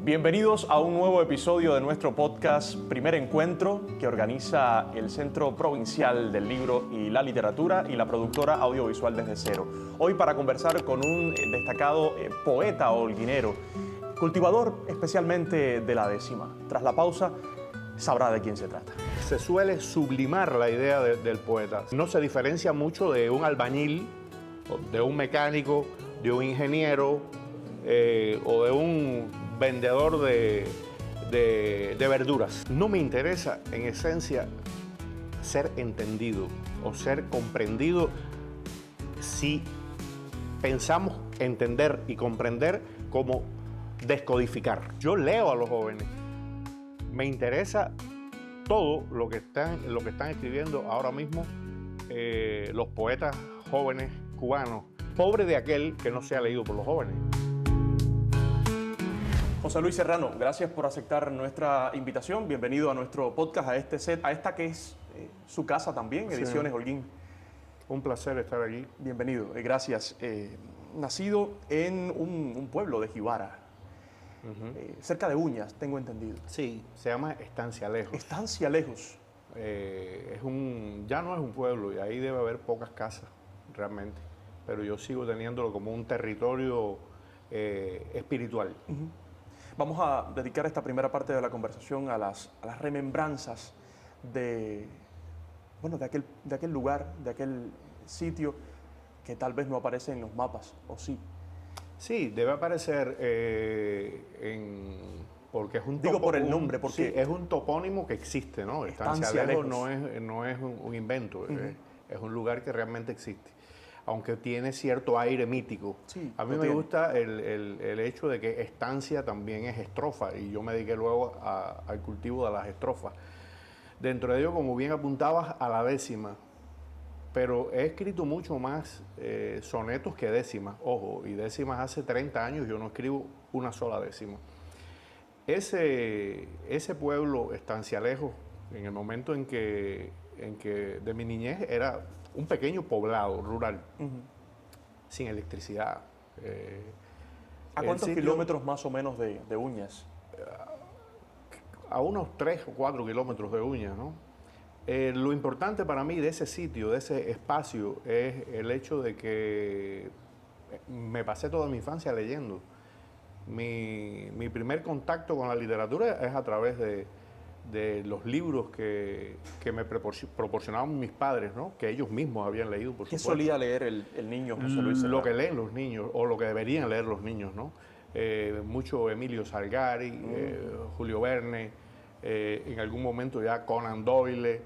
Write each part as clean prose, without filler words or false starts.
Bienvenidos a un nuevo episodio de nuestro podcast Primer Encuentro, que organiza el Centro Provincial del Libro y la Literatura y la productora audiovisual Desde Cero. Hoy para conversar con un destacado poeta holguinero, cultivador especialmente de la décima. Tras la pausa, sabrá de quién se trata. Se suele sublimar la idea del poeta. No se diferencia mucho de un albañil, de un mecánico, de un ingeniero o de un vendedor de verduras. No me interesa, en esencia, ser entendido o ser comprendido si pensamos entender y comprender como descodificar. Yo leo a los jóvenes. Me interesa todo lo que están escribiendo ahora mismo los poetas jóvenes cubanos. Pobre de aquel que no sea leído por los jóvenes. José Luis Serrano, gracias por aceptar nuestra invitación. Bienvenido a nuestro podcast, a esta que es su casa también, Ediciones Holguín. Un placer estar aquí. Bienvenido, gracias. Nacido en un pueblo de Jibara, cerca de Uñas, tengo entendido. Sí, se llama Estancia Lejos. Estancia Lejos. Ya no es un pueblo y ahí debe haber pocas casas realmente, pero yo sigo teniéndolo como un territorio espiritual. Vamos a dedicar esta primera parte de la conversación a las remembranzas de aquel lugar, de aquel sitio que tal vez no aparece en los mapas, ¿o sí? Sí, debe aparecer porque es un Digo por el nombre, porque sí, es un topónimo que existe, ¿no? Estancia Lejos no es un invento, es un lugar que realmente existe, aunque tiene cierto aire mítico. Sí, a mí me gusta el hecho de que estancia también es estrofa, y yo me dediqué luego al cultivo de las estrofas. Dentro de ello, como bien apuntabas, a la décima. Pero he escrito mucho más sonetos que décimas. Ojo, y décimas hace 30 años yo no escribo una sola décima. Ese pueblo, Estancia Lejos, en el momento en que de mi niñez era un pequeño poblado rural, sin electricidad. ¿A cuántos kilómetros más o menos de Uñas? A unos 3 o 4 kilómetros de Uñas, ¿no? Lo importante para mí de ese sitio, de ese espacio, es el hecho de que me pasé toda mi infancia leyendo. Mi primer contacto con la literatura es a través de los libros que me proporcionaban mis padres, ¿no? Que ellos mismos habían leído, por supuesto. ¿Qué solía leer el niño José Luis Serrano? Lo que leen los niños, o lo que deberían leer los niños, ¿no? Mucho Emilio Salgari, Julio Verne, en algún momento ya Conan Doyle,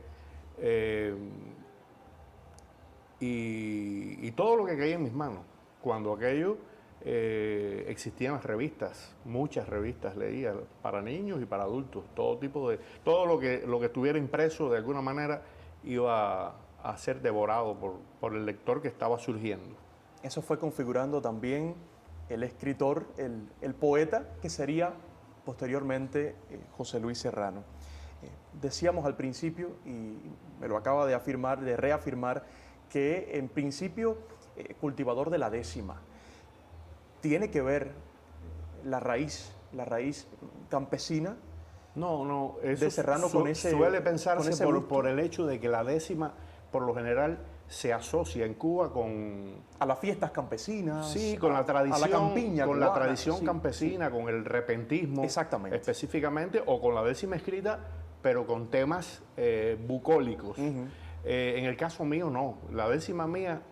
y todo lo que caía en mis manos. Cuando aquello existían las revistas, muchas revistas leía para niños y para adultos, todo lo que estuviera impreso de alguna manera iba a ser devorado por el lector que estaba surgiendo. Eso fue configurando también el escritor, el poeta que sería posteriormente José Luis Serrano. Decíamos al principio, y me lo acaba de reafirmar, que en principio cultivador de la décima. ¿Tiene que ver la raíz campesina? No, eso de Serrano con ese, suele pensarse con ese por el hecho de que la décima, por lo general, se asocia en Cuba a las fiestas campesinas, sí, con la tradición, a la campiña con cubana, la tradición sí, campesina, con el repentismo, exactamente, específicamente, o con la décima escrita, pero con temas bucólicos. En el caso mío, no. La décima mía,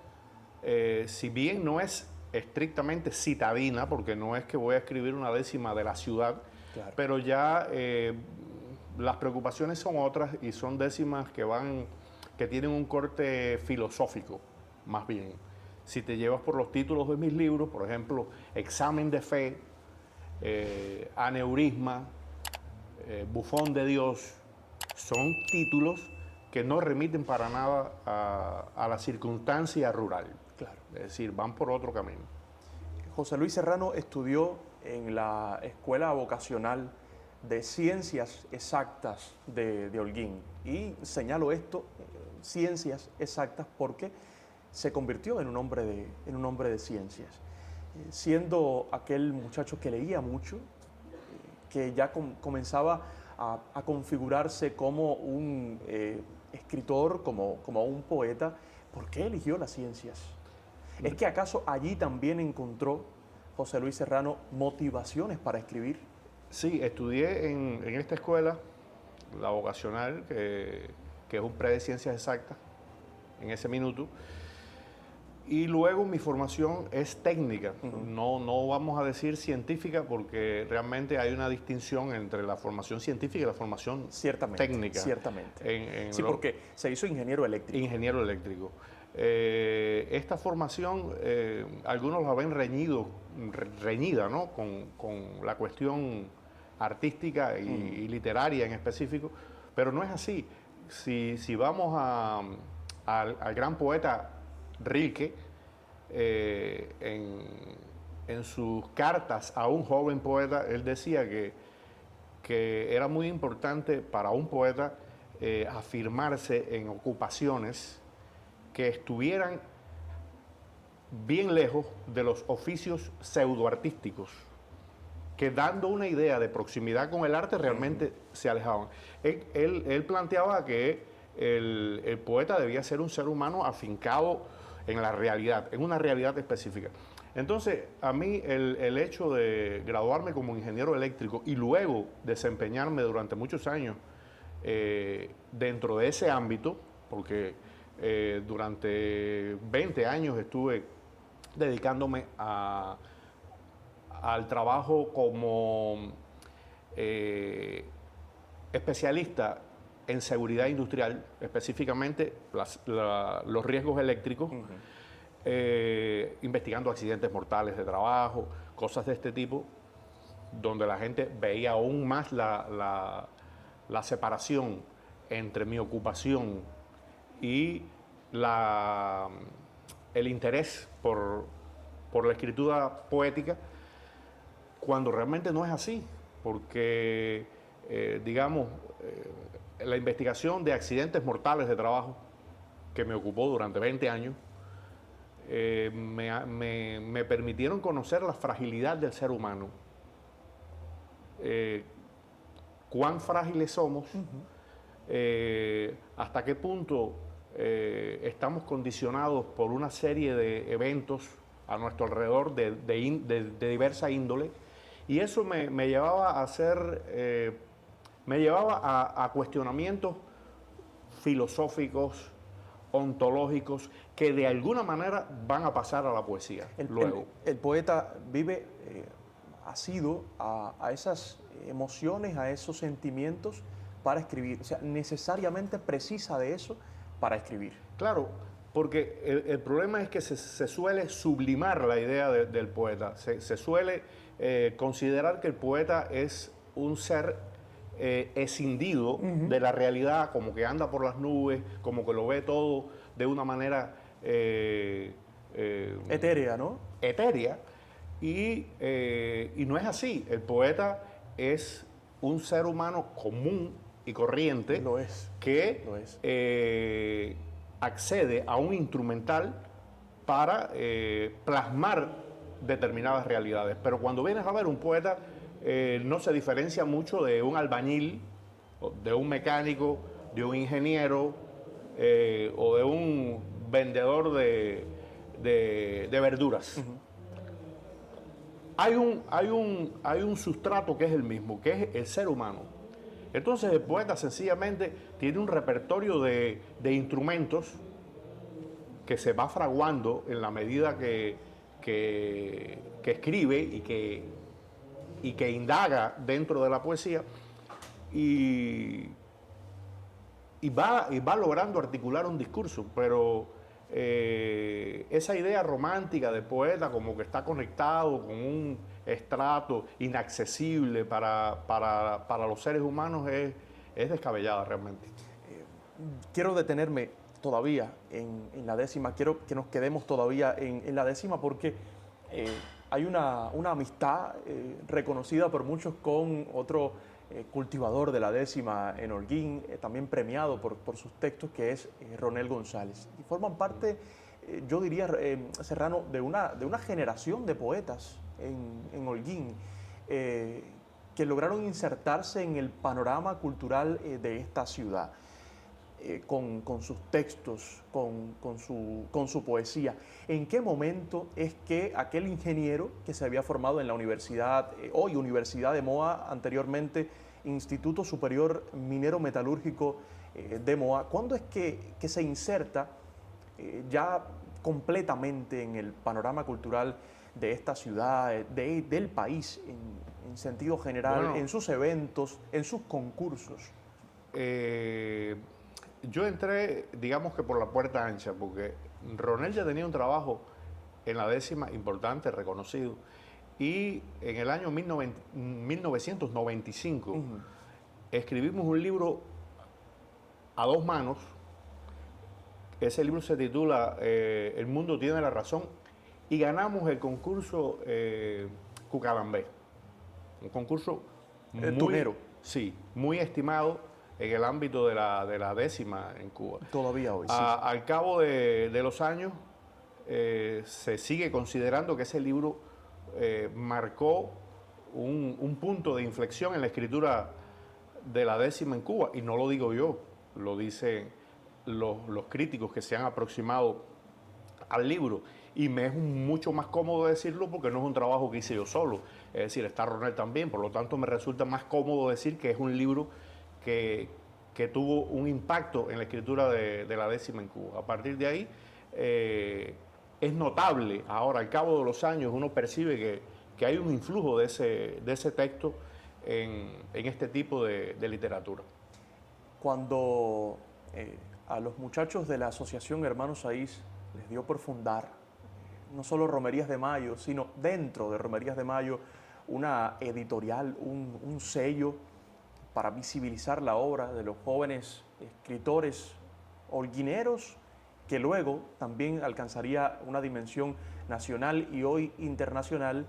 si bien no es estrictamente citadina, porque no es que voy a escribir una décima de la ciudad, claro, pero ya las preocupaciones son otras y son décimas que tienen un corte filosófico, más bien. Si te llevas por los títulos de mis libros, por ejemplo, Examen de Fe, Aneurisma, Bufón de Dios, son títulos que no remiten para nada a la circunstancia rural. Claro. Es decir, van por otro camino. José Luis Serrano estudió en la Escuela Vocacional de Ciencias Exactas de Holguín. Y señalo esto, ciencias exactas, porque se convirtió en un hombre de ciencias. Siendo aquel muchacho que leía mucho, que ya comenzaba a configurarse como un escritor, como un poeta, ¿por qué eligió las ciencias? ¿Es que acaso allí también encontró José Luis Serrano motivaciones para escribir? Sí, estudié en esta escuela, la vocacional, que es un pre de ciencias exactas, en ese minuto. Y luego mi formación es técnica, no vamos a decir científica, porque realmente hay una distinción entre la formación científica y la formación técnica. Ciertamente. Sí, porque se hizo ingeniero eléctrico. Ingeniero eléctrico. Esta formación, algunos la ven reñida, ¿no? con la cuestión artística y literaria en específico, pero no es así. Si vamos al gran poeta Rilke, en sus cartas a un joven poeta, él decía que era muy importante para un poeta afirmarse en ocupaciones que estuvieran bien lejos de los oficios pseudoartísticos, que dando una idea de proximidad con el arte realmente se alejaban. Él planteaba que el poeta debía ser un ser humano afincado en la realidad, en una realidad específica. Entonces, a mí el hecho de graduarme como ingeniero eléctrico y luego desempeñarme durante muchos años dentro de ese ámbito, porque durante 20 años estuve dedicándome al trabajo como especialista en seguridad industrial, específicamente los riesgos eléctricos, investigando accidentes mortales de trabajo, cosas de este tipo, donde la gente veía aún más la separación entre mi ocupación y el interés por la escritura poética, cuando realmente no es así, porque, la investigación de accidentes mortales de trabajo, que me ocupó durante 20 años, me permitieron conocer la fragilidad del ser humano, cuán frágiles somos, hasta qué punto estamos condicionados por una serie de eventos a nuestro alrededor de diversa índole, y eso me llevaba a hacer, me llevaba a cuestionamientos filosóficos, ontológicos, que de alguna manera van a pasar a la poesía. El poeta vive asido a esas emociones, a esos sentimientos para escribir, o sea, necesariamente precisa de eso para escribir. Claro, porque el problema es que se suele sublimar la idea del poeta, se suele considerar que el poeta es un ser escindido de la realidad, como que anda por las nubes, como que lo ve todo de una manera etérea, ¿no? Etérea, y no es así. El poeta es un ser humano común y corriente, que accede a un instrumental para plasmar determinadas realidades. Pero cuando vienes a ver, un poeta no se diferencia mucho de un albañil, de un mecánico, de un ingeniero o de un vendedor de verduras. Hay un sustrato que es el mismo, que es el ser humano. Entonces el poeta sencillamente tiene un repertorio de instrumentos que se va fraguando en la medida que escribe y que indaga dentro de la poesía, y va logrando articular un discurso, pero esa idea romántica de poeta como que está conectado con un estrato inaccesible para los seres humanos es descabellada realmente. Quiero detenerme todavía en la décima, quiero que nos quedemos todavía en la décima, porque hay una amistad reconocida por muchos con otro cultivador de la décima en Holguín, también premiado por sus textos, que es Ronel González. Y forman parte, yo diría, Serrano, de una generación de poetas en Holguín. que lograron insertarse en el panorama cultural de esta ciudad, con sus textos, con su poesía. ¿En qué momento es que aquel ingeniero que se había formado en la universidad, hoy Universidad de Moa, anteriormente Instituto Superior Minero Metalúrgico de Moa, cuándo es que se inserta ya completamente en el panorama cultural de esta ciudad, del país en sentido general, Bueno, en sus eventos, en sus concursos? Yo entré, digamos que por la puerta ancha, porque Ronel ya tenía un trabajo en la décima importante, reconocido, y en el año 1995 escribimos un libro a dos manos. Ese libro se titula El mundo tiene la razón, y ganamos el concurso Cucalambé, un concurso tunero. Sí, muy estimado en el ámbito de la décima en Cuba. Todavía hoy, sí. Al cabo de los años, se sigue considerando que ese libro marcó un punto de inflexión en la escritura de la décima en Cuba, y no lo digo yo, lo dicen los críticos que se han aproximado al libro, y me es mucho más cómodo decirlo porque no es un trabajo que hice yo solo, es decir, está Ronel también, por lo tanto me resulta más cómodo decir que es un libro que tuvo un impacto en la escritura de la décima en Cuba. A partir de ahí, es notable, ahora al cabo de los años uno percibe que hay un influjo de ese texto en este tipo de literatura. Cuando a los muchachos de la Asociación Hermanos Saiz les dio por fundar no solo Romerías de Mayo, sino dentro de Romerías de Mayo una editorial, un sello para visibilizar la obra de los jóvenes escritores holguineros, que luego también alcanzaría una dimensión nacional y hoy internacional,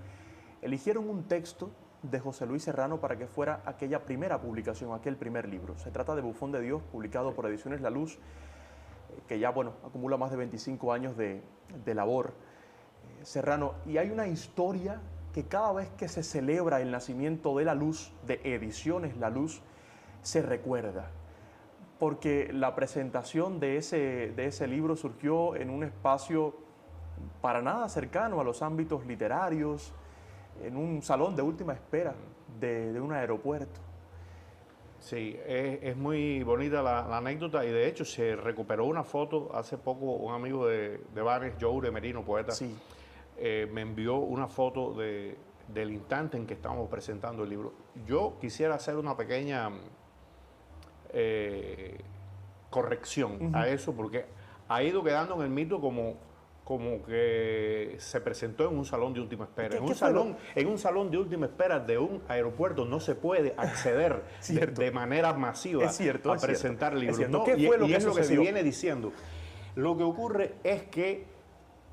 eligieron un texto de José Luis Serrano para que fuera aquella primera publicación, aquel primer libro. Se trata de Bufón de Dios, publicado por Ediciones La Luz, que ya, bueno, acumula más de 25 años de labor. Serrano, y hay una historia que cada vez que se celebra el nacimiento de La Luz, de Ediciones La Luz, se recuerda. Porque la presentación de ese libro surgió en un espacio para nada cercano a los ámbitos literarios, en un salón de última espera de un aeropuerto. Sí, es muy bonita la anécdota, y de hecho se recuperó una foto hace poco. Un amigo de Bares, Joure Merino, poeta, Sí. Me envió una foto del instante en que estábamos presentando el libro. Yo quisiera hacer una pequeña corrección a eso, porque ha ido quedando en el mito como que se presentó en un salón de última espera. En un salón de última espera de un aeropuerto no se puede acceder de manera masiva a presentar libros. ¿No? ¿Qué fue lo que es lo que se sucedió? viene diciendo. Lo que ocurre es que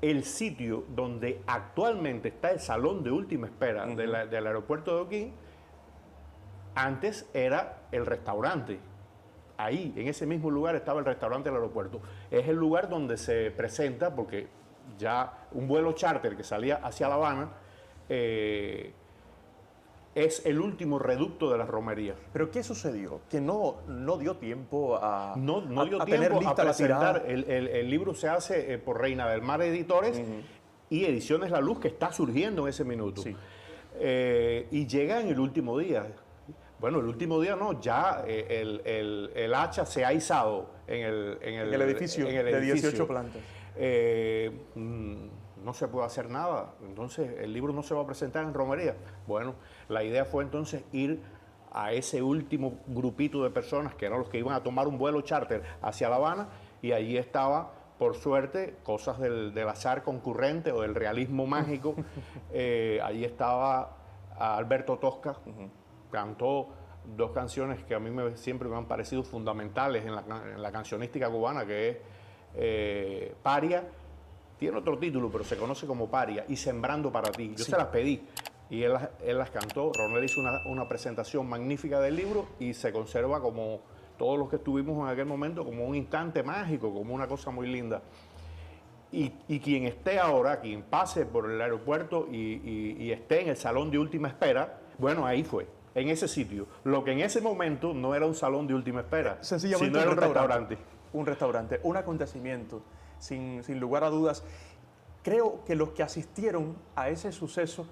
el sitio donde actualmente está el salón de última espera del aeropuerto de Holguín, antes era el restaurante. Ahí, en ese mismo lugar, estaba el restaurante del aeropuerto. Es el lugar donde se presenta, porque ya un vuelo charter que salía hacia La Habana es el último reducto de las romerías. ¿Pero qué sucedió? Que no dio tiempo a tener lista a presentar. la El libro se hace por Reina del Mar Editores y Ediciones La Luz, que está surgiendo en ese minuto. Sí. Y llega en el último día. Bueno, el último día no, ya el hacha se ha izado en el edificio de 18 plantas. No se puede hacer nada, entonces el libro no se va a presentar en romería. Bueno, la idea fue entonces ir a ese último grupito de personas que eran los que iban a tomar un vuelo charter hacia La Habana, y allí estaba, por suerte, cosas del azar concurrente o del realismo mágico. Allí estaba Alberto Tosca, cantó dos canciones que a mí siempre me han parecido fundamentales en la cancionística cubana, que es Paria. Tiene otro título, pero se conoce como Paria, y Sembrando para ti. Yo se las pedí y él las cantó. Ronel hizo una presentación magnífica del libro, y se conserva, como todos los que estuvimos en aquel momento, como un instante mágico, como una cosa muy linda. Y quien esté ahora, quien pase por el aeropuerto y esté en el salón de última espera, bueno, ahí fue. en ese sitio. Lo que en ese momento no era un salón de última espera, Sencillamente sino era un restaurante. Un restaurante, un acontecimiento, sin lugar a dudas. Creo que los que asistieron a ese suceso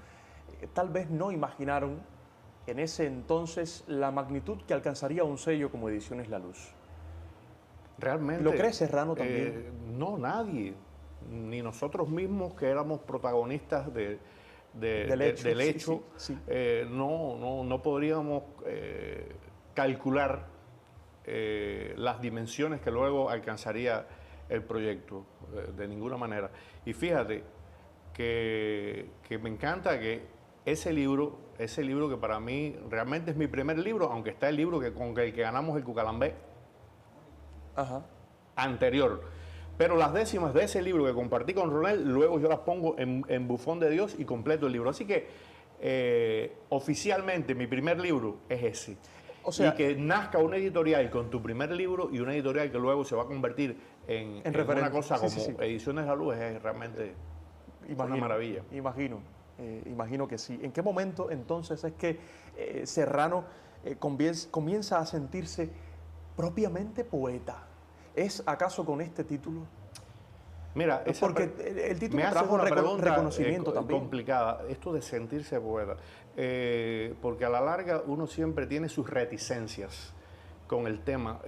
tal vez no imaginaron en ese entonces la magnitud que alcanzaría un sello como Ediciones La Luz. Realmente. ¿Lo cree Serrano también? No, nadie. Ni nosotros mismos que éramos protagonistas del hecho, sí. No podríamos calcular las dimensiones que luego alcanzaría el proyecto, de ninguna manera. Y fíjate que me encanta que ese libro que para mí realmente es mi primer libro, aunque está el libro con el que ganamos el Cucalambé anterior. Pero las décimas de ese libro que compartí con Ronald, luego yo las pongo en Bufón de Dios y completo el libro. Así que oficialmente mi primer libro es ese. O sea, y que nazca una editorial con tu primer libro y una editorial que luego se va a convertir en una cosa como Ediciones La Luz es realmente una maravilla. Imagino que sí. ¿En qué momento entonces es que Serrano comienza a sentirse propiamente poeta? ¿Es acaso con este título? Mira, porque el título me trajo una pregunta reconocimiento también. Complicada, esto de sentirse poeta, porque a la larga uno siempre tiene sus reticencias con el tema,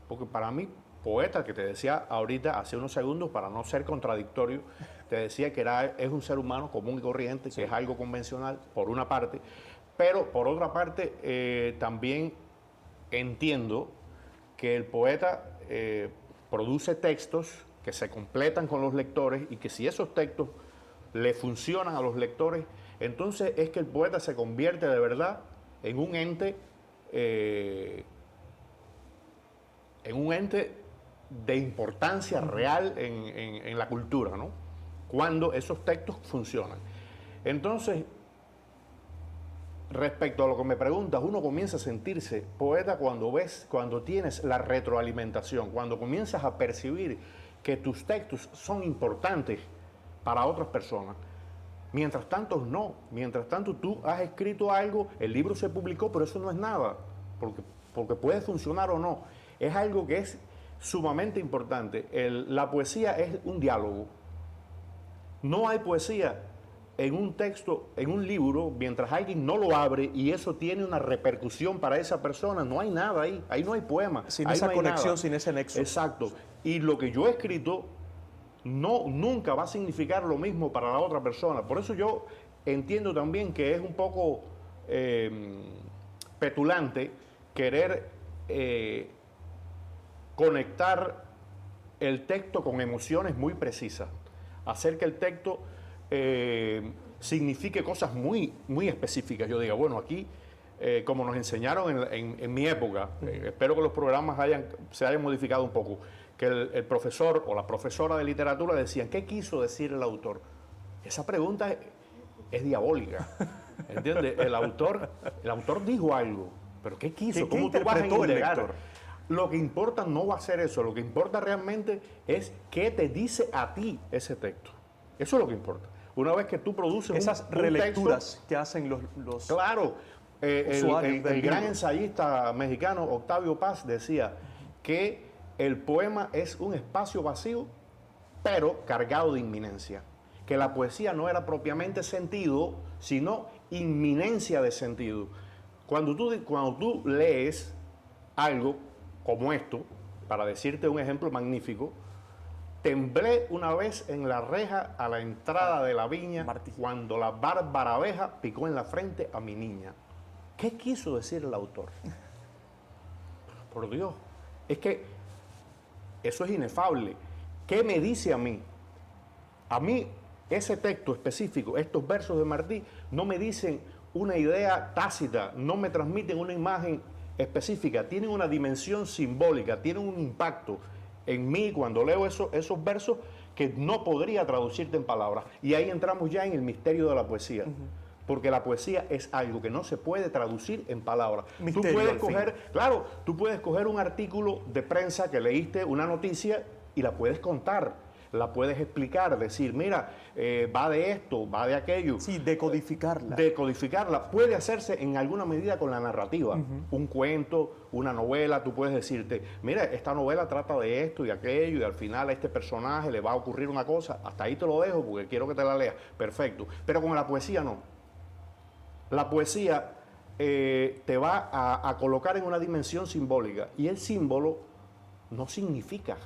porque para mí, poeta, que te decía ahorita, hace unos segundos, para no ser contradictorio, te decía que es un ser humano común y corriente, que es algo convencional, por una parte, pero por otra parte también entiendo que el poeta produce textos que se completan con los lectores y que si esos textos le funcionan a los lectores, entonces es que el poeta se convierte de verdad en un ente de importancia real en la cultura, ¿no? Cuando esos textos funcionan. Entonces, respecto a lo que me preguntas, uno comienza a sentirse poeta cuando tienes la retroalimentación, cuando comienzas a percibir que tus textos son importantes para otras personas. Mientras tanto, no. Mientras tanto, tú has escrito algo, el libro se publicó, pero eso no es nada, porque puede funcionar o no. Es algo que es sumamente importante. La poesía es un diálogo. No hay poesía en un texto, en un libro, mientras alguien no lo abre y eso tiene una repercusión para esa persona, no hay nada ahí no hay poema. Sin esa conexión, sin ese nexo. Exacto. Y lo que yo he escrito nunca va a significar lo mismo para la otra persona. Por eso yo entiendo también que es un poco petulante querer conectar el texto con emociones muy precisas, hacer que el texto signifique cosas muy, muy específicas. Yo diga, bueno, aquí, como nos enseñaron en mi época, espero que los programas se hayan modificado un poco, que el profesor o la profesora de literatura decían, ¿qué quiso decir el autor? Esa pregunta es diabólica, ¿entiendes? El autor dijo algo, pero ¿qué quiso? ¿Cómo tú vas a indagar? Lo que importa no va a ser eso, lo que importa realmente es qué te dice a ti ese texto. Eso es lo que importa. Una vez que tú produces esas relecturas texto, que hacen los claro, el gran ensayista mexicano Octavio Paz decía que el poema es un espacio vacío, pero cargado de inminencia. Que la poesía no era propiamente sentido, sino inminencia de sentido. Cuando tú lees algo como esto, para decirte un ejemplo magnífico, temblé una vez en la reja a la entrada de la viña cuando la bárbara abeja picó en la frente a mi niña. ¿Qué quiso decir el autor? Por Dios, es que eso es inefable. ¿Qué me dice a mí? A mí, ese texto específico, estos versos de Martí, no me dicen una idea tácita, no me transmiten una imagen específica, tienen una dimensión simbólica, tienen un impacto en mí cuando leo esos versos que no podría traducirte en palabras. Y ahí entramos ya en el misterio de la poesía. Porque la poesía es algo que no se puede traducir en palabras. Misterio, tú puedes coger un artículo de prensa que leíste, una noticia, y la puedes contar. la puedes explicar, decir, mira, va de esto, va de aquello. Sí, decodificarla. Decodificarla puede hacerse en alguna medida con la narrativa. Un cuento, una novela, tú puedes decirte, mira, esta novela trata de esto y aquello y al final a este personaje le va a ocurrir una cosa, hasta ahí te lo dejo porque quiero que te la leas. Perfecto. Pero con la poesía no. La poesía te va a colocar en una dimensión simbólica y el símbolo no significa.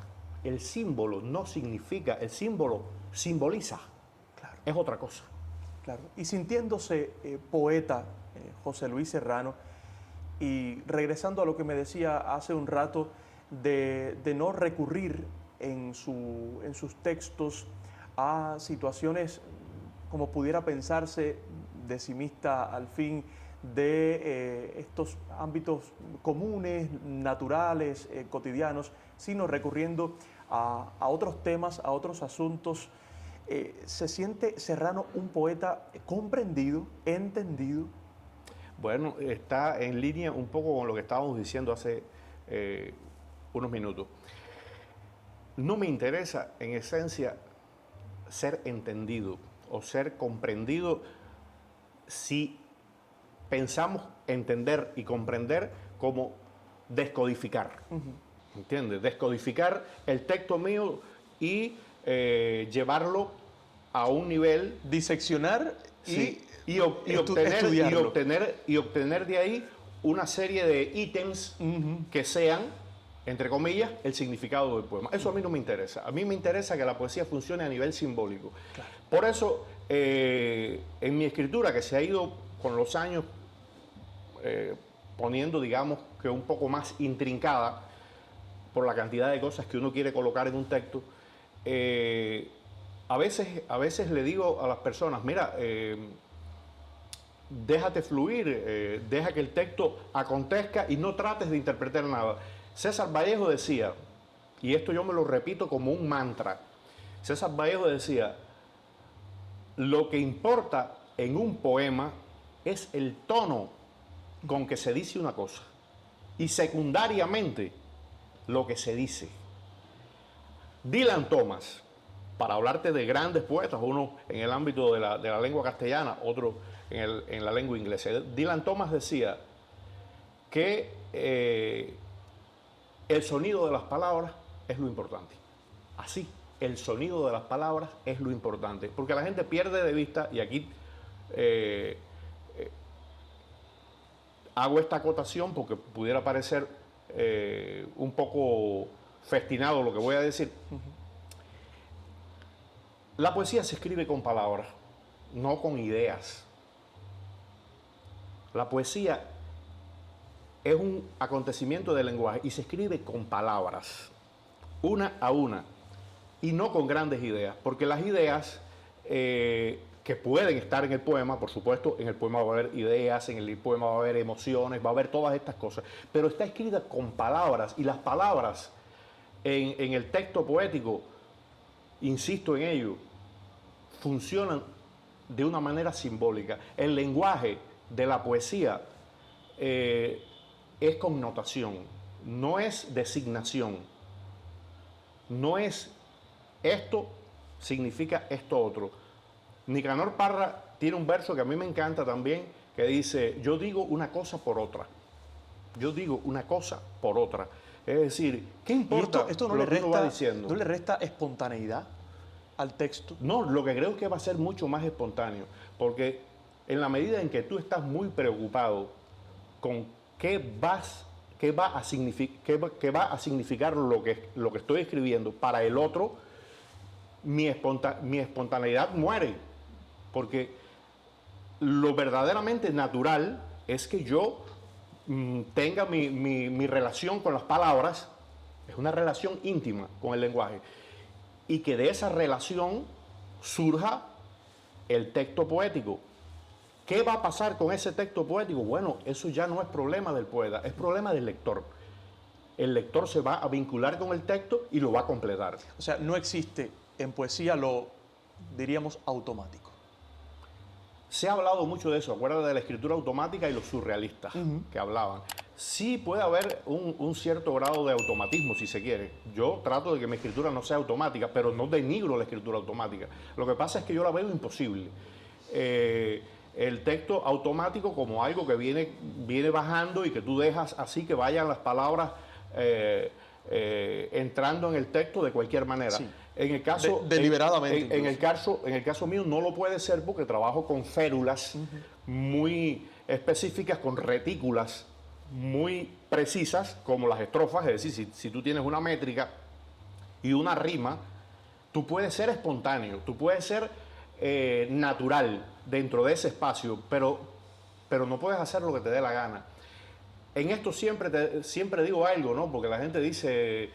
El símbolo no significa, el símbolo simboliza. Claro. Es otra cosa. Claro. Y sintiéndose poeta, José Luis Serrano, y regresando a lo que me decía hace un rato de no recurrir en sus textos a situaciones, como pudiera pensarse, decimista al fin, de estos ámbitos comunes, naturales, cotidianos, sino recurriendo a otros temas, a otros asuntos. ¿Se siente Serrano un poeta comprendido, entendido? Bueno, está en línea un poco con lo que estábamos diciendo hace unos minutos. No me interesa, en esencia, ser entendido o ser comprendido si pensamos entender y comprender como descodificar. ¿Entiendes? Descodificar el texto mío y llevarlo a un nivel... Diseccionar sí, y obtener de ahí una serie de ítems que sean, entre comillas, el significado del poema. Eso a mí no me interesa. A mí me interesa que la poesía funcione a nivel simbólico. Claro. Por eso, en mi escritura, que se ha ido con los años poniendo, digamos, que un poco más intrincada por la cantidad de cosas que uno quiere colocar en un texto, a veces le digo a las personas, mira, déjate fluir, deja que el texto acontezca y no trates de interpretar nada. César Vallejo decía, y esto yo me lo repito como un mantra, César Vallejo decía, lo que importa en un poema es el tono con que se dice una cosa y secundariamente lo que se dice. Dylan Thomas, para hablarte de grandes poetas, uno en el ámbito de la lengua castellana, otro en la lengua inglesa, Dylan Thomas decía que el sonido de las palabras es lo importante. Así, el sonido de las palabras es lo importante, porque la gente pierde de vista, y aquí hago esta acotación porque pudiera parecer un poco festinado lo que voy a decir. La poesía se escribe con palabras, no con ideas. La poesía es un acontecimiento del lenguaje y se escribe con palabras, una a una, y no con grandes ideas, porque las ideas que pueden estar en el poema, por supuesto, en el poema va a haber ideas, en el poema va a haber emociones, va a haber todas estas cosas, pero está escrita con palabras, y las palabras en el texto poético, insisto en ello, funcionan de una manera simbólica. El lenguaje de la poesía es connotación, no es designación, no es esto significa esto otro. Nicanor Parra tiene un verso que a mí me encanta también, que dice, yo digo una cosa por otra. Yo digo una cosa por otra. Es decir, ¿qué importa esto no lo le que uno va resta, diciendo? ¿no le resta espontaneidad al texto? No, lo que creo es que va a ser mucho más espontáneo, porque en la medida en que tú estás muy preocupado con qué va a significar lo que estoy escribiendo para el otro, mi espontaneidad muere, porque lo verdaderamente natural es que yo tenga mi relación con las palabras, es una relación íntima con el lenguaje, y que de esa relación surja el texto poético. ¿Qué va a pasar con ese texto poético? Bueno, eso ya no es problema del poeta, es problema del lector. El lector se va a vincular con el texto y lo va a completar. O sea, no existe en poesía lo, diríamos, automático. Se ha hablado mucho de eso, acuérdate de la escritura automática y los surrealistas que hablaban. Sí puede haber un cierto grado de automatismo, si se quiere. Yo trato de que mi escritura no sea automática, pero no denigro la escritura automática. Lo que pasa es que yo la veo imposible. El texto automático como algo que viene bajando y que tú dejas así que vayan las palabras entrando en el texto de cualquier manera. Sí. En el caso, deliberadamente. en el caso mío no lo puede ser porque trabajo con férulas muy específicas, con retículas muy precisas, como las estrofas. Es decir, si tú tienes una métrica y una rima, tú puedes ser espontáneo, tú puedes ser natural dentro de ese espacio, pero no puedes hacer lo que te dé la gana. En esto siempre digo algo, ¿no? Porque la gente dice,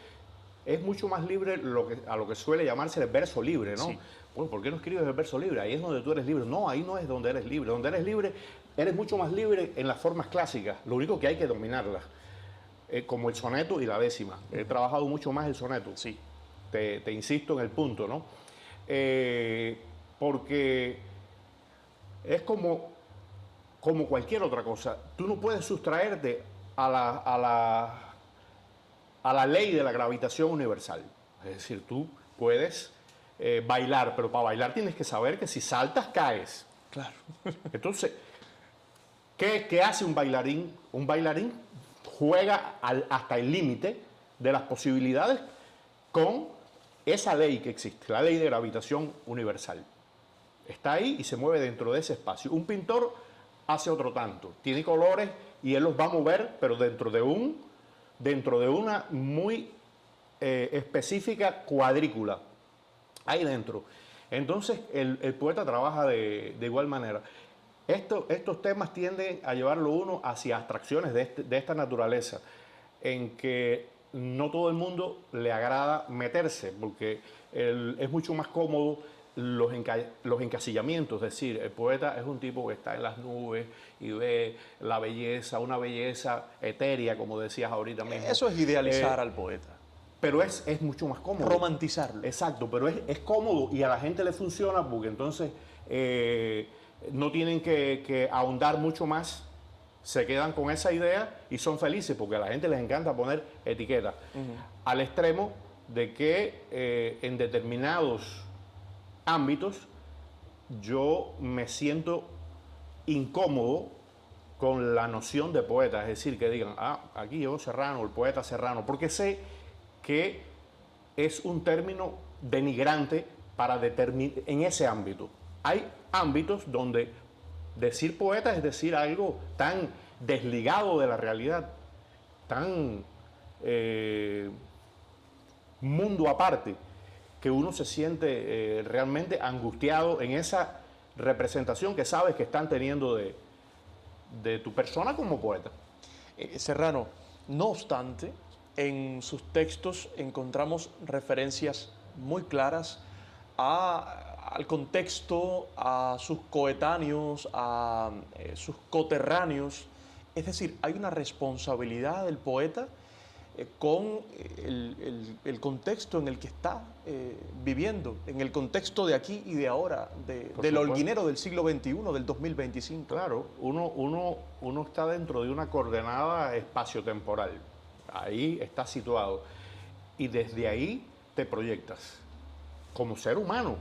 es mucho más libre a lo que suele llamarse el verso libre, ¿no? Sí. Bueno, ¿por qué no escribes el verso libre? Ahí es donde tú eres libre. No, ahí no es donde eres libre. Donde eres libre, eres mucho más libre en las formas clásicas. Lo único que hay que dominarlas, como el soneto y la décima. He trabajado mucho más el soneto. Sí. Te insisto en el punto, ¿no? Porque es como cualquier otra cosa. Tú no puedes sustraerte a la ley de la gravitación universal. Es decir, tú puedes bailar, pero para bailar tienes que saber que si saltas, caes. Claro. Entonces, ¿qué hace un bailarín? Un bailarín juega hasta el límite de las posibilidades con esa ley que existe, la ley de gravitación universal. Está ahí y se mueve dentro de ese espacio. Un pintor hace otro tanto, tiene colores y él los va a mover, pero dentro de una muy específica cuadrícula, ahí dentro. Entonces el poeta trabaja de igual manera. Estos temas tienden a llevarlo uno hacia abstracciones de esta naturaleza, en que no todo el mundo le agrada meterse, porque es mucho más cómodo los encasillamientos. Es decir, el poeta es un tipo que está en las nubes y ve la belleza, una belleza etérea, como decías ahorita mismo. Eso es idealizar al poeta. Pero es mucho más cómodo. Romantizarlo. Exacto, pero es cómodo y a la gente le funciona porque entonces no tienen que ahondar mucho más, se quedan con esa idea y son felices porque a la gente les encanta poner etiquetas. Al extremo de que en determinados ámbitos yo me siento incómodo con la noción de poeta, es decir, que digan, aquí llegó Serrano, el poeta Serrano, porque sé que es un término denigrante para determinar en ese ámbito. Hay ámbitos donde decir poeta es decir algo tan desligado de la realidad, tan mundo aparte, que uno se siente realmente angustiado en esa representación que sabes que están teniendo de tu persona como poeta. Serrano, no obstante, en sus textos encontramos referencias muy claras al contexto, a sus coetáneos, a sus coterráneos. Es decir, hay una responsabilidad del poeta con el contexto en el que está viviendo, en el contexto de aquí y de ahora, del holguinero del siglo XXI, del 2025. Claro, uno está dentro de una coordenada espaciotemporal. Ahí está situado. Y desde ahí te proyectas como ser humano,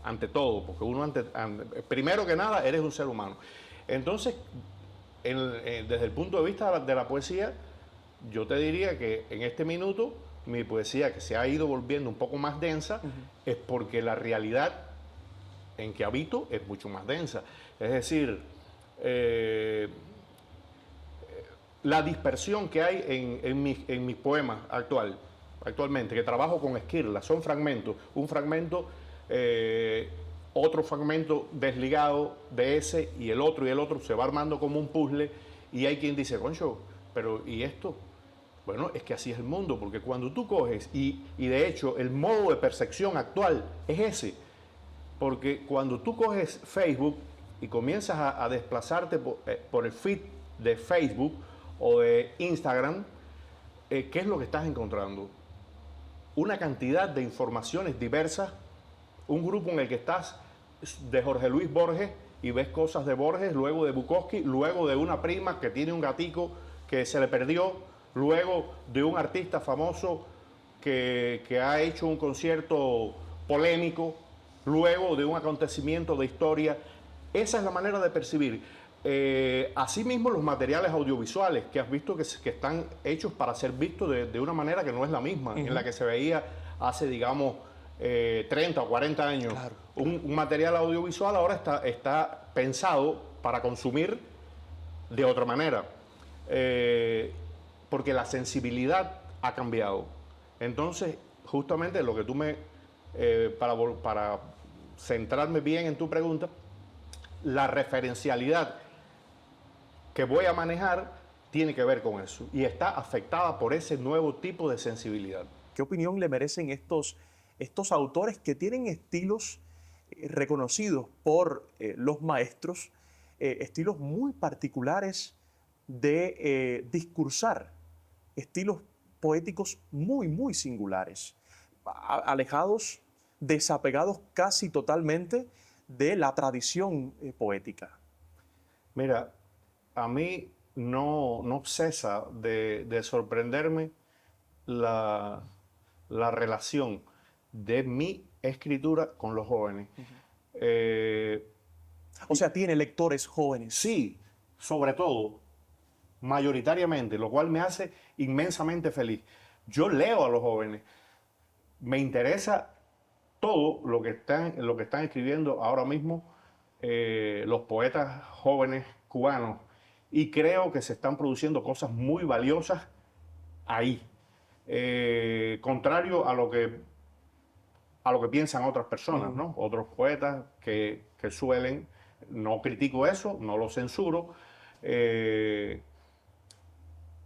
ante todo, porque primero que nada eres un ser humano. Entonces, desde el punto de vista de la poesía, yo te diría que en este minuto mi poesía, que se ha ido volviendo un poco más densa, es porque la realidad en que habito es mucho más densa. Es decir, la dispersión que hay en mis poemas actualmente, que trabajo con esquirlas, son fragmentos, un fragmento, otro fragmento desligado de ese y el otro se va armando como un puzzle, y hay quien dice, concho, pero ¿y esto? Bueno, es que así es el mundo, porque cuando tú coges, y de hecho el modo de percepción actual es ese, porque cuando tú coges Facebook y comienzas a desplazarte por el feed de Facebook o de Instagram, ¿qué es lo que estás encontrando? Una cantidad de informaciones diversas, un grupo en el que estás de Jorge Luis Borges, y ves cosas de Borges, luego de Bukowski, luego de una prima que tiene un gatico que se le perdió, luego de un artista famoso que ha hecho un concierto polémico, luego de un acontecimiento de historia. Esa es la manera de percibir. Asimismo, los materiales audiovisuales que has visto que están hechos para ser vistos de una manera que no es la misma, en la que se veía hace, digamos, 30 o 40 años. Claro. Un material audiovisual ahora está pensado para consumir de otra manera, porque la sensibilidad ha cambiado. Entonces, justamente lo que tú para centrarme bien en tu pregunta, la referencialidad que voy a manejar tiene que ver con eso y está afectada por ese nuevo tipo de sensibilidad. ¿Qué opinión le merecen estos autores que tienen estilos reconocidos por los maestros, estilos muy particulares de discursar, estilos poéticos muy, muy singulares, alejados, desapegados casi totalmente de la tradición poética? Mira, a mí no cesa de sorprenderme la relación de mi escritura con los jóvenes. O sea, tiene lectores jóvenes. Sí, sobre todo, mayoritariamente, lo cual me hace inmensamente feliz. Yo leo a los jóvenes, me interesa todo lo que están escribiendo ahora mismo los poetas jóvenes cubanos, y creo que se están produciendo cosas muy valiosas ahí. Contrario a lo que piensan otras personas, ¿no? Otros poetas que suelen, no critico eso, no lo censuro,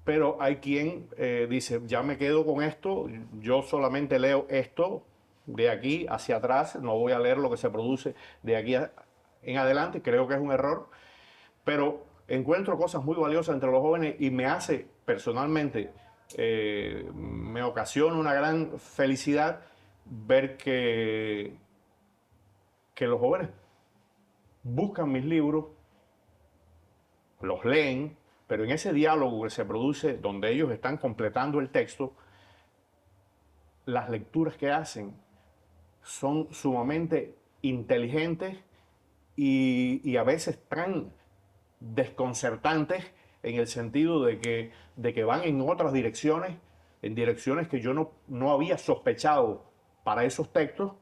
pero hay quien dice, ya me quedo con esto, yo solamente leo esto, de aquí hacia atrás, no voy a leer lo que se produce de aquí en adelante. Creo que es un error, pero encuentro cosas muy valiosas entre los jóvenes y me hace personalmente, me ocasiona una gran felicidad ver que los jóvenes buscan mis libros, los leen, pero en ese diálogo que se produce donde ellos están completando el texto, las lecturas que hacen son sumamente inteligentes y a veces tan desconcertantes en el sentido de que van en otras direcciones, en direcciones que yo no había sospechado para esos textos,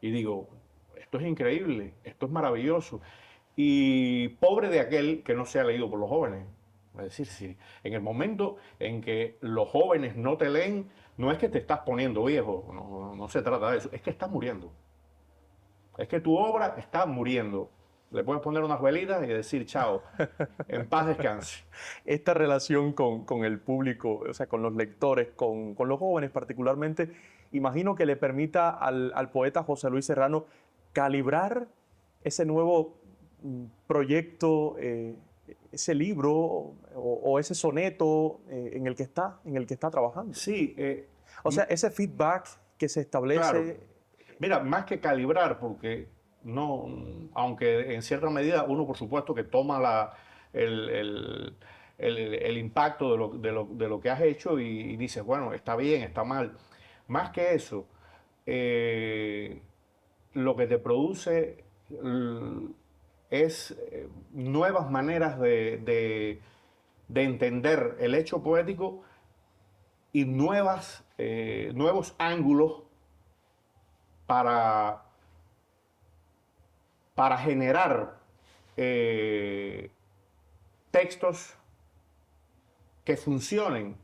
y digo, esto es increíble, esto es maravilloso, y pobre de aquel que no sea leído por los jóvenes. Es decir, si en el momento en que los jóvenes no te leen, no es que te estás poniendo viejo, no se trata de eso, es que estás muriendo. Es que tu obra está muriendo. Le puedes poner unas velitas y decir chao, en paz descanse. Esta relación con el público, o sea, con los lectores, con los jóvenes particularmente, imagino que le permita al poeta José Luis Serrano calibrar ese nuevo proyecto, ese libro o ese soneto en el que está trabajando. Sí. O sea, ese feedback que se establece. Claro. Mira, más que calibrar, porque no, aunque en cierta medida uno por supuesto que toma el impacto de lo que has hecho y dices, bueno, está bien, está mal. Más que eso, lo que te produce es nuevas maneras de entender el hecho poético y nuevos ángulos para generar textos que funcionen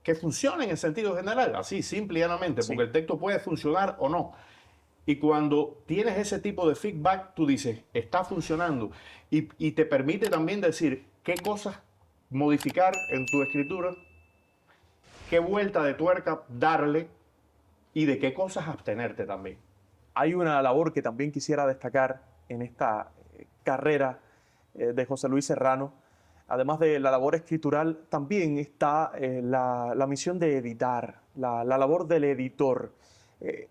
en sentido general, así, simple y llanamente, Sí. porque el texto puede funcionar o no. Y cuando tienes ese tipo de feedback, tú dices, está funcionando. Y te permite también decir qué cosas modificar en tu escritura, qué vuelta de tuerca darle y de qué cosas abstenerte también. Hay una labor que también quisiera destacar en esta carrera de José Luis Serrano. Además de la labor escritural, también está la misión de editar, la labor del editor.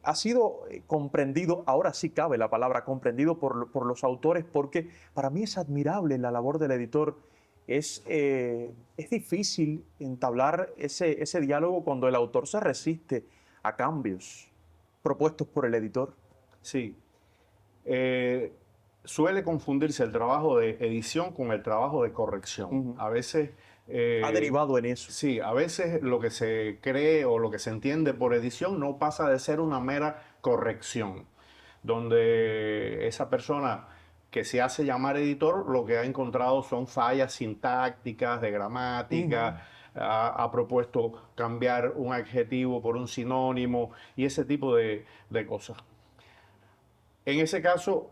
ha sido comprendido, ahora sí cabe la palabra comprendido por los autores, porque para mí es admirable la labor del editor. Es difícil entablar ese diálogo cuando el autor se resiste a cambios propuestos por el editor. Sí. Suele confundirse el trabajo de edición con el trabajo de corrección. A veces... Ha derivado en eso. Sí, a veces lo que se cree o lo que se entiende por edición no pasa de ser una mera corrección, donde esa persona que se hace llamar editor lo que ha encontrado son fallas sintácticas, de gramática, ha propuesto cambiar un adjetivo por un sinónimo y ese tipo de cosas. En ese caso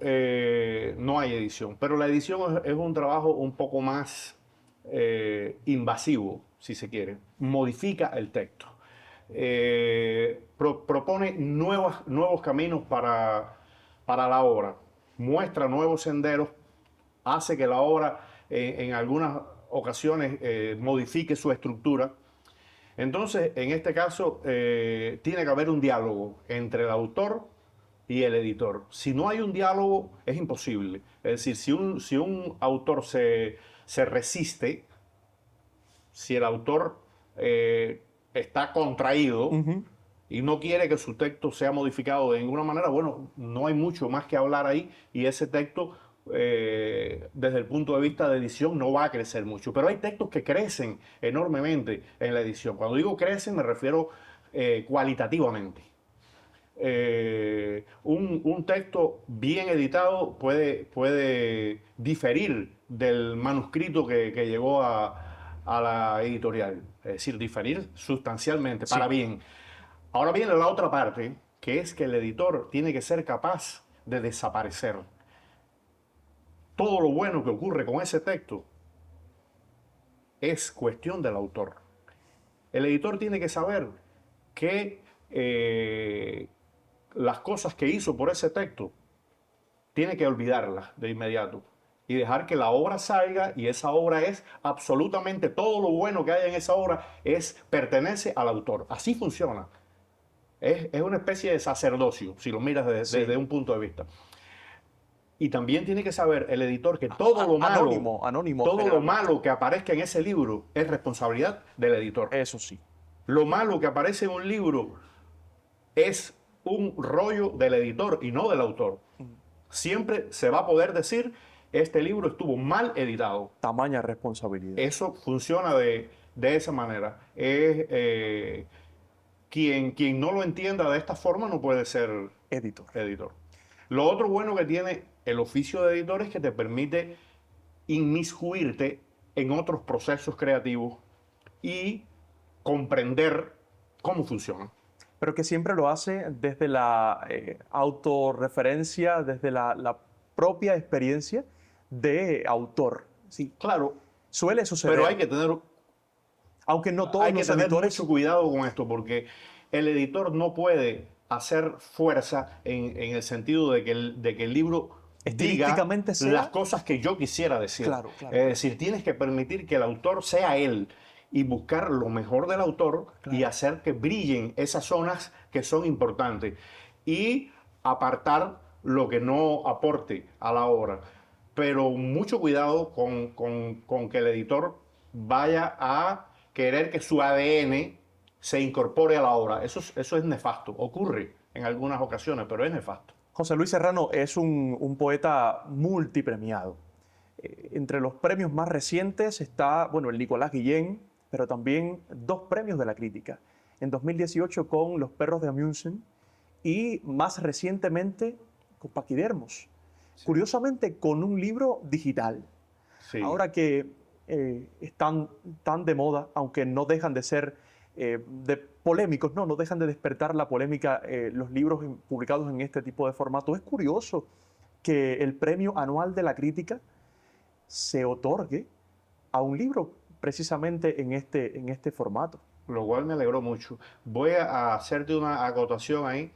no hay edición, pero la edición es un trabajo un poco más invasivo, si se quiere. Modifica el texto. Propone nuevos caminos para la obra, muestra nuevos senderos, hace que la obra en algunas ocasiones modifique su estructura. Entonces, en este caso, tiene que haber un diálogo entre el autor y el editor. Si no hay un diálogo, es imposible. Es decir, si un autor se resiste, si el autor está contraído y no quiere que su texto sea modificado de ninguna manera, bueno, no hay mucho más que hablar ahí y ese texto, desde el punto de vista de edición, no va a crecer mucho. Pero hay textos que crecen enormemente en la edición. Cuando digo crecen, me refiero cualitativamente. Un texto bien editado puede diferir del manuscrito que llegó a la editorial, es decir, diferir sustancialmente, para bien. Ahora viene la otra parte, que es que el editor tiene que ser capaz de desaparecer. Todo lo bueno que ocurre con ese texto es cuestión del autor. El editor tiene que saber que las cosas que hizo por ese texto, tiene que olvidarlas de inmediato y dejar que la obra salga, y esa obra es absolutamente todo lo bueno que hay en esa obra pertenece al autor. Así funciona. Es una especie de sacerdocio, si lo miras desde un punto de vista. Y también tiene que saber el editor que todo lo malo, todo lo malo que aparezca en ese libro es responsabilidad del editor. Eso sí. Lo malo que aparece en un libro es un rollo del editor y no del autor. Siempre se va a poder decir, este libro estuvo mal editado. Tamaña responsabilidad. Eso funciona de esa manera. Quien no lo entienda de esta forma no puede ser editor. Lo otro bueno que tiene el oficio de editor es que te permite inmiscuirte en otros procesos creativos y comprender cómo funcionan. Pero que siempre lo hace desde la autorreferencia, desde la propia experiencia de autor. Sí, claro. Suele suceder. Pero hay que tener... Aunque no todos hay que los tener editores... mucho cuidado con esto, porque el editor no puede hacer fuerza en el sentido de que el libro diga las cosas que yo quisiera decir. Claro. Es decir, tienes que permitir que el autor sea él y buscar lo mejor del autor y hacer que brillen esas zonas que son importantes y apartar lo que no aporte a la obra. Pero mucho cuidado con que el editor vaya a querer que su ADN se incorpore a la obra. Eso es nefasto. Ocurre en algunas ocasiones, pero es nefasto. José Luis Serrano es un poeta multipremiado. Entre los premios más recientes está, bueno, el Nicolás Guillén, pero también 2 premios de la crítica. En 2018 con Los perros de Amundsen y más recientemente con Paquidermos. Sí. Curiosamente con un libro digital. Sí. Ahora que están tan de moda, aunque no dejan de ser polémicos, no dejan de despertar la polémica los libros publicados en este tipo de formato. Es curioso que el premio anual de la crítica se otorgue a un libro precisamente en este formato. Lo cual me alegró mucho. Voy a hacerte una acotación ahí,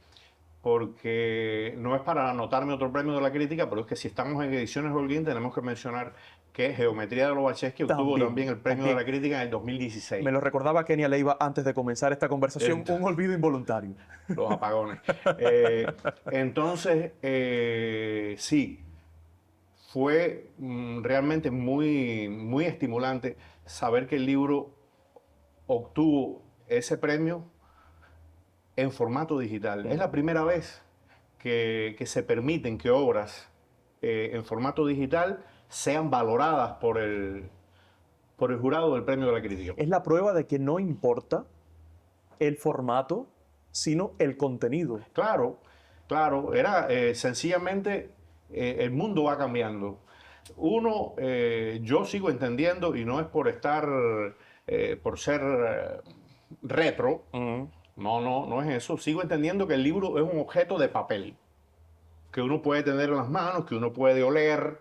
porque no es para anotarme otro premio de la crítica, pero es que si estamos en Ediciones Holguín tenemos que mencionar que Geometría de Lobachevsky obtuvo también el premio de la crítica en el 2016. Me lo recordaba Kenia Leiva antes de comenzar esta conversación, un olvido involuntario. Los apagones. Entonces, sí, fue realmente muy estimulante saber que el libro obtuvo ese premio en formato digital. Es la primera vez que se permiten que obras en formato digital sean valoradas por el jurado del premio de la crítica. Es la prueba de que no importa el formato, sino el contenido. Claro, claro. Era sencillamente el mundo va cambiando. Yo sigo entendiendo, y no es por por ser retro, no es eso. Sigo entendiendo que el libro es un objeto de papel, que uno puede tener en las manos, que uno puede oler,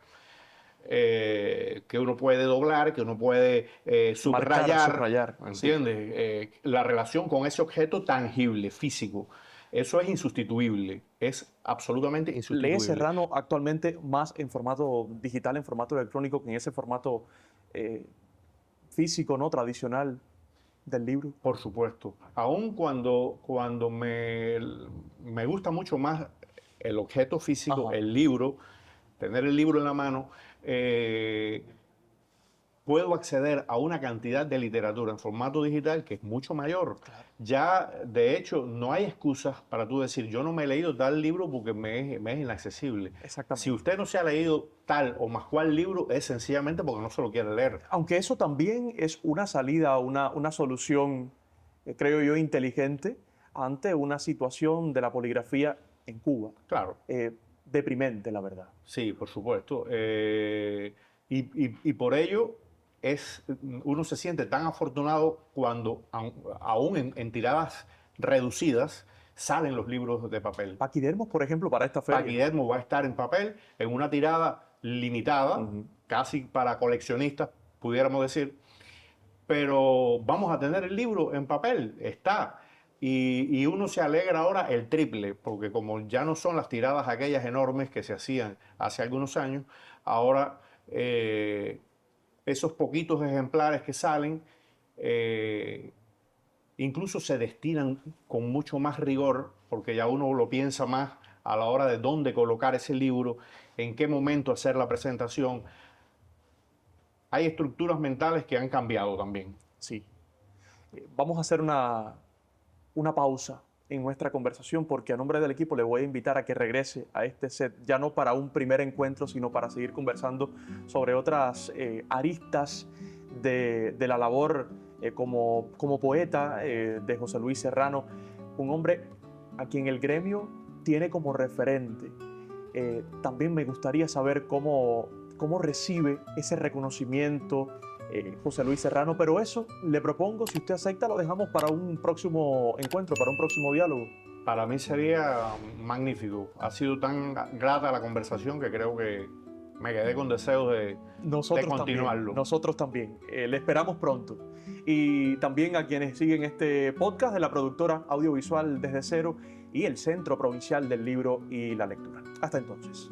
que uno puede doblar, que uno puede subrayar, ¿entiendes? Sí. La relación con ese objeto tangible, físico, eso es insustituible, es absolutamente insustituible. ¿Lee Serrano actualmente más en formato digital, en formato electrónico, que en ese formato físico, ¿no?, tradicional del libro? Por supuesto. Aun cuando me gusta mucho más el objeto físico, el libro, tener el libro en la mano, puedo acceder a una cantidad de literatura en formato digital que es mucho mayor. Claro. Ya, de hecho, no hay excusas para tú decir, yo no me he leído tal libro porque me es inaccesible. Exactamente. Si usted no se ha leído tal o más cual libro, es sencillamente porque no se lo quiere leer. Aunque eso también es una salida, una solución, creo yo, inteligente ante una situación de la poligrafía en Cuba. Claro. Deprimente, la verdad. Sí, por supuesto. Y por ello uno se siente tan afortunado cuando, aún en tiradas reducidas, salen los libros de papel. Paquidermos, por ejemplo, para esta feria. Paquidermos va a estar en papel en una tirada limitada, casi para coleccionistas, pudiéramos decir, pero vamos a tener el libro en papel, está. Y uno se alegra ahora el triple, porque como ya no son las tiradas aquellas enormes que se hacían hace algunos años, ahora esos poquitos ejemplares que salen incluso se destinan con mucho más rigor, porque ya uno lo piensa más a la hora de dónde colocar ese libro, en qué momento hacer la presentación. Hay estructuras mentales que han cambiado también. Sí. Vamos a hacer una pausa en nuestra conversación, porque a nombre del equipo le voy a invitar a que regrese a este set, ya no para un primer encuentro, sino para seguir conversando sobre otras aristas de la labor como poeta de José Luis Serrano, un hombre a quien el gremio tiene como referente. También me gustaría saber cómo recibe ese reconocimiento José Luis Serrano, pero eso le propongo, si usted acepta, lo dejamos para un próximo encuentro, para un próximo diálogo. Para mí sería magnífico. Ha sido tan grata la conversación que creo que me quedé con deseos de continuarlo. Nosotros también. Le esperamos pronto. Y también a quienes siguen este podcast de la productora audiovisual Desde Cero y el Centro Provincial del Libro y la Lectura. Hasta entonces.